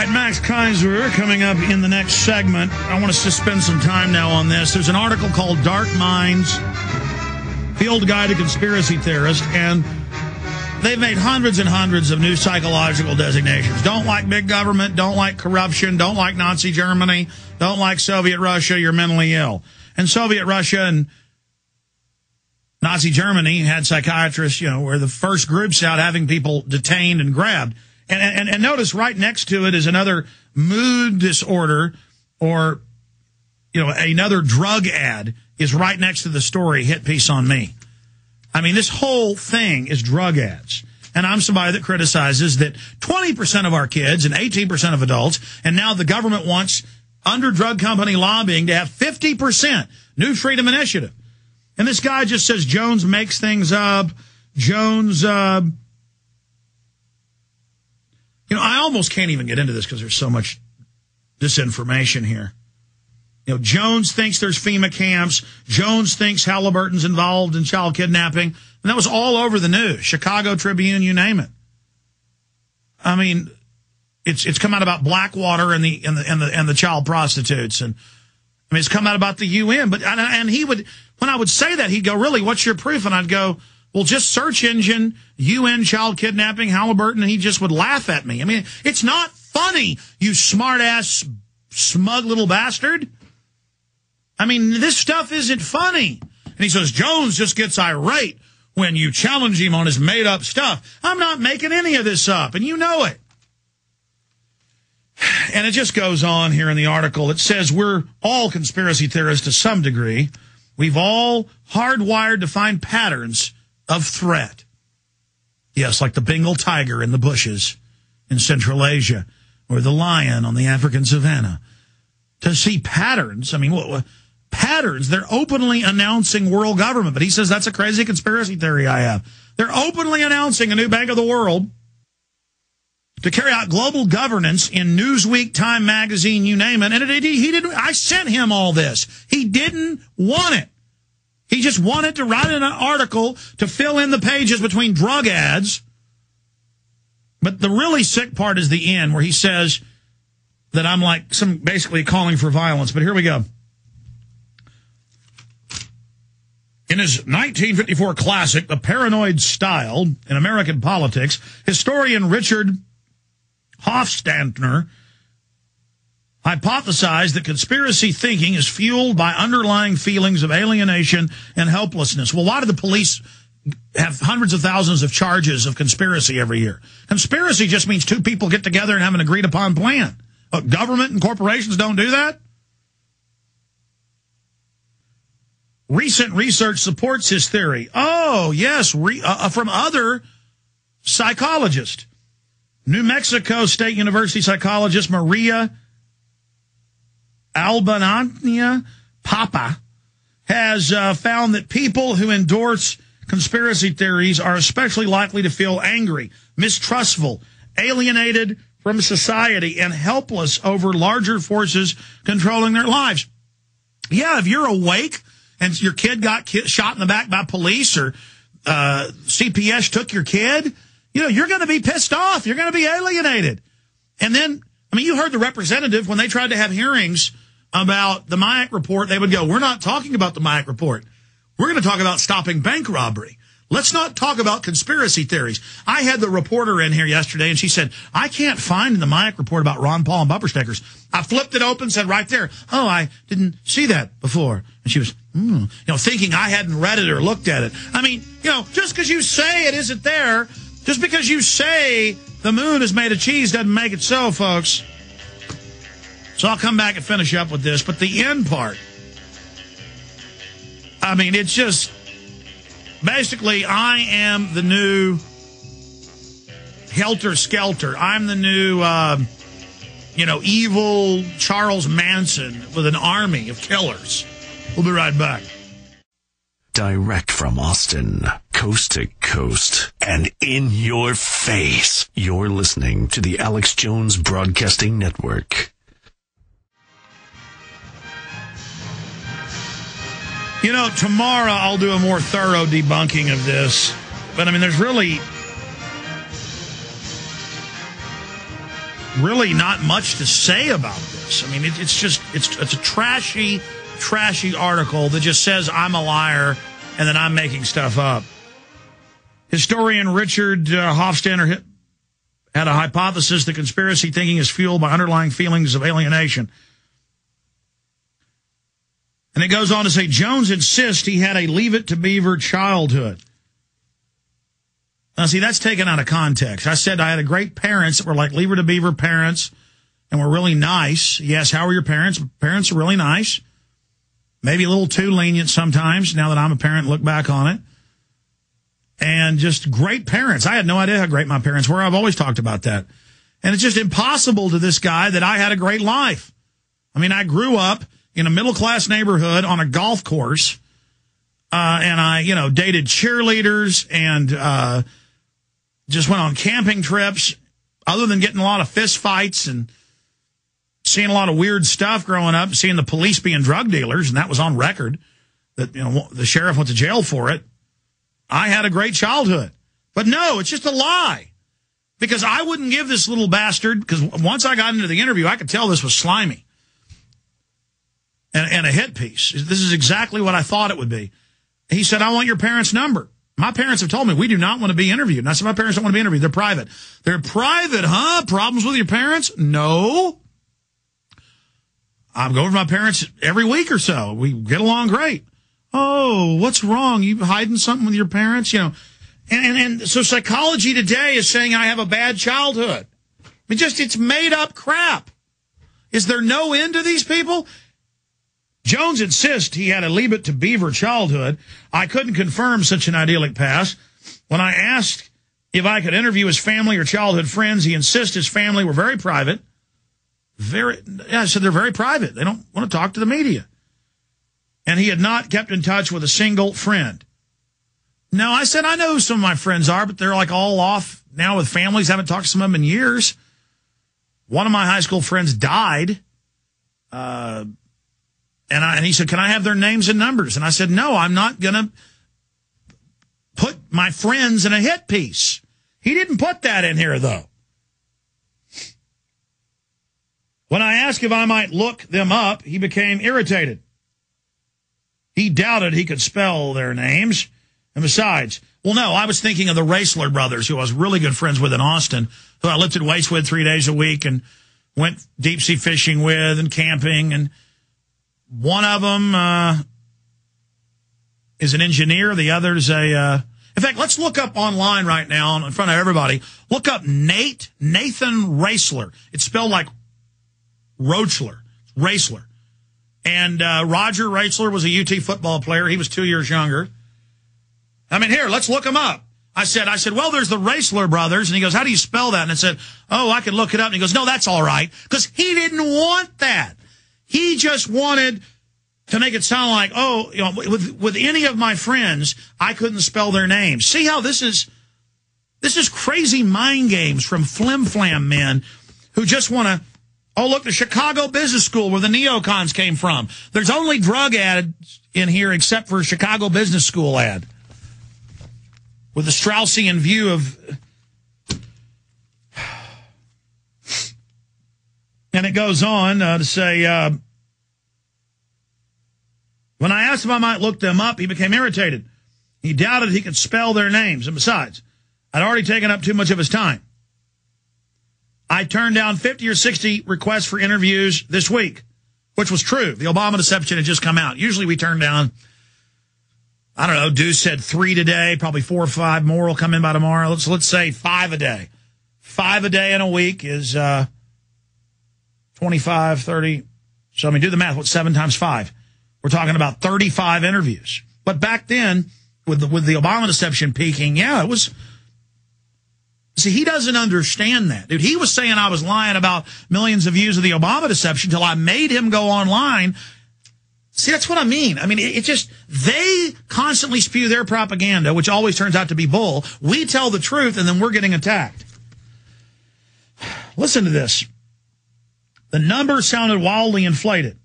right, Max Kaiser coming up in the next segment. I want us to spend some time now on this. There's an article called Dark Minds, Field Guide to Conspiracy Theorists, and they've made hundreds and hundreds of new psychological designations. Don't like big government, don't like corruption, don't like Nazi Germany, don't like Soviet Russia, you're mentally ill. And Soviet Russia and Nazi Germany had psychiatrists, were the first groups out having people detained and grabbed. And notice right next to it is another mood disorder or, another drug ad is right next to the story, Hit Piece on Me. I mean, this whole thing is drug ads. And I'm somebody that criticizes that 20% of our kids and 18% of adults, and now the government wants, under drug company lobbying, to have 50%. New Freedom Initiative. And this guy just says Jones makes things up. Jones, I almost can't even get into this because there's so much disinformation here. Jones thinks there's FEMA camps. Jones thinks Halliburton's involved in child kidnapping. And that was all over the news. Chicago Tribune, you name it. I mean, it's come out about Blackwater and the child prostitutes. And I mean, it's come out about the UN. And he would, when I would say that, he'd go, really, what's your proof? And I'd go, well, just search engine, UN child kidnapping, Halliburton, and he just would laugh at me. I mean, it's not funny, you smart-ass, smug little bastard. I mean, this stuff isn't funny. And he says, Jones just gets irate when you challenge him on his made-up stuff. I'm not making any of this up, and you know it. And it just goes on here in the article. It says we're all conspiracy theorists to some degree. We've all hardwired to find patterns of threat. Yes, like the Bengal tiger in the bushes in Central Asia or the lion on the African savannah. To see patterns, I mean, what patterns? They're openly announcing world government. But he says that's a crazy conspiracy theory I have. They're openly announcing a new bank of the world to carry out global governance in Newsweek, Time Magazine, you name it. And he didn't. I sent him all this. He didn't want it. He just wanted to write an article to fill in the pages between drug ads. But the really sick part is the end, where he says that I'm like basically calling for violence. But here we go. In his 1954 classic, The Paranoid Style in American Politics, historian Richard Hofstadter hypothesized that conspiracy thinking is fueled by underlying feelings of alienation and helplessness. Well, why do the police have hundreds of thousands of charges of conspiracy every year? Conspiracy just means two people get together and have an agreed-upon plan. Government and corporations don't do that? Recent research supports his theory. Oh, yes, from other psychologists. New Mexico State University psychologist Maria Albanania Papa has found that people who endorse conspiracy theories are especially likely to feel angry, mistrustful, alienated from society, and helpless over larger forces controlling their lives. Yeah, if you're awake and your kid got shot in the back by police, or CPS took your kid, you're going to be pissed off. You're going to be alienated. And then, I mean, you heard the representative when they tried to have hearings about the Mayak report, they would go, we're not talking about the Mayak report. We're going to talk about stopping bank robbery. Let's not talk about conspiracy theories. I had the reporter in here yesterday, and she said, I can't find in the Mayak report about Ron Paul and bumper stickers. I flipped it open, said right there, oh, I didn't see that before. And she was, thinking I hadn't read it or looked at it. I mean, just because you say it isn't there, just because you say the moon is made of cheese doesn't make it so, folks. So I'll come back and finish up with this. But the end part, I mean, it's just, basically, I am the new Helter Skelter. I'm the new, evil Charles Manson with an army of killers. We'll be right back. Direct from Austin, coast to coast, and in your face. You're listening to the Alex Jones Broadcasting Network. Tomorrow I'll do a more thorough debunking of this. But, I mean, there's really... really not much to say about this. I mean, it's a trashy article that just says I'm a liar and that I'm making stuff up. Historian Richard Hofstadter had a hypothesis that conspiracy thinking is fueled by underlying feelings of alienation. And it goes on to say, Jones insists he had a Leave It to Beaver childhood. Now, see, that's taken out of context. I said I had great parents that were like Leave It to Beaver parents and were really nice. Yes, how were your parents? Parents are really nice. Maybe a little too lenient sometimes, now that I'm a parent and look back on it. And just great parents. I had no idea how great my parents were. I've always talked about that. And it's just impossible to this guy that I had a great life. I mean, I grew up in a middle-class neighborhood on a golf course, and I, dated cheerleaders and just went on camping trips. Other than getting a lot of fist fights and seeing a lot of weird stuff growing up, seeing the police being drug dealers, and that was on record, that the sheriff went to jail for it. I had a great childhood. But no, it's just a lie. Because I wouldn't give this little bastard, because once I got into the interview, I could tell this was slimy. And a hit piece. This is exactly what I thought it would be. He said, I want your parents' number. My parents have told me we do not want to be interviewed. And I said, my parents don't want to be interviewed. They're private. They're private, huh? Problems with your parents? No. I'm going with my parents every week or so. We get along great. Oh, what's wrong? You hiding something with your parents? And so Psychology Today is saying I have a bad childhood. I mean, it's made up crap. Is there no end to these people? Jones insists he had a Leave It to Beaver childhood. I couldn't confirm such an idyllic past. When I asked if I could interview his family or childhood friends, he insists his family were very private. I said they're very private. They don't want to talk to the media. And he had not kept in touch with a single friend. No, I said, I know who some of my friends are, but they're like all off now with families. I haven't talked to some of them in years. One of my high school friends died. And he said, can I have their names and numbers? And I said, no, I'm not going to put my friends in a hit piece. He didn't put that in here, though. When I asked if I might look them up, he became irritated. He doubted he could spell their names. And besides, well, no, I was thinking of the Raisler brothers, who I was really good friends with in Austin, who I lifted weights with 3 days a week and went deep-sea fishing with and camping. And one of them is an engineer. The other's in fact, let's look up online right now in front of everybody. Look up Nathan Raisler. It's spelled like Roachler, Raisler. And Roger Raisler was a UT football player. He was 2 years younger. I mean, here, let's look him up. I said, well, there's the Raisler brothers. And he goes, how do you spell that? And I said, oh, I can look it up. And he goes, no, that's all right. Because he didn't want that. He just wanted to make it sound like, oh, with any of my friends, I couldn't spell their names. See how this is crazy mind games from flim-flam men who just want to, oh, look, the Chicago Business School where the neocons came from. There's only drug ads in here except for Chicago Business School ad. With the Straussian view of... And it goes on to say, when I asked if I might look them up, he became irritated. He doubted he could spell their names. And besides, I'd already taken up too much of his time. I turned down 50 or 60 requests for interviews this week, which was true. The Obama deception had just come out. Usually we turn down, I don't know, Deuce said 3 today, probably 4 or 5 more will come in by tomorrow. Let's say 5 a day. 5 a day in a week is 25, 30. So, I mean, do the math. What's 7 times 5? We're talking about 35 interviews. But back then, with the Obama deception peaking, yeah, it was... See, he doesn't understand that. Dude, he was saying I was lying about millions of views of the Obama deception until I made him go online. See, that's what I mean. I mean, it just, they constantly spew their propaganda, which always turns out to be bull. We tell the truth, and then we're getting attacked. Listen to this. The number sounded wildly inflated.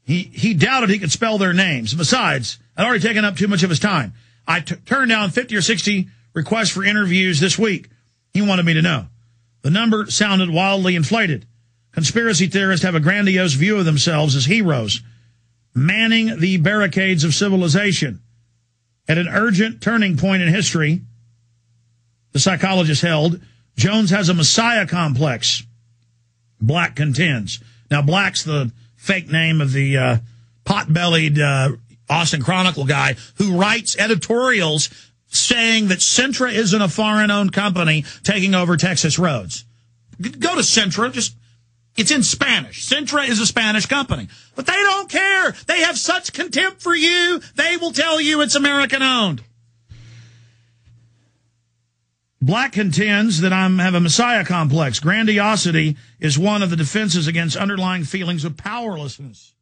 He doubted he could spell their names. Besides, I'd already taken up too much of his time. I turned down 50 or 60 requests for interviews this week. He wanted me to know. The number sounded wildly inflated. Conspiracy theorists have a grandiose view of themselves as heroes, manning the barricades of civilization. At an urgent turning point in history, the psychologist held, Jones has a messiah complex. Black contends. Now, Black's the fake name of the pot-bellied Austin Chronicle guy who writes editorials saying that Centra isn't a foreign-owned company taking over Texas roads. Go to Centra. It's in Spanish. Centra is a Spanish company. But they don't care. They have such contempt for you, they will tell you it's American-owned. Black contends that I have a messiah complex. Grandiosity is one of the defenses against underlying feelings of powerlessness.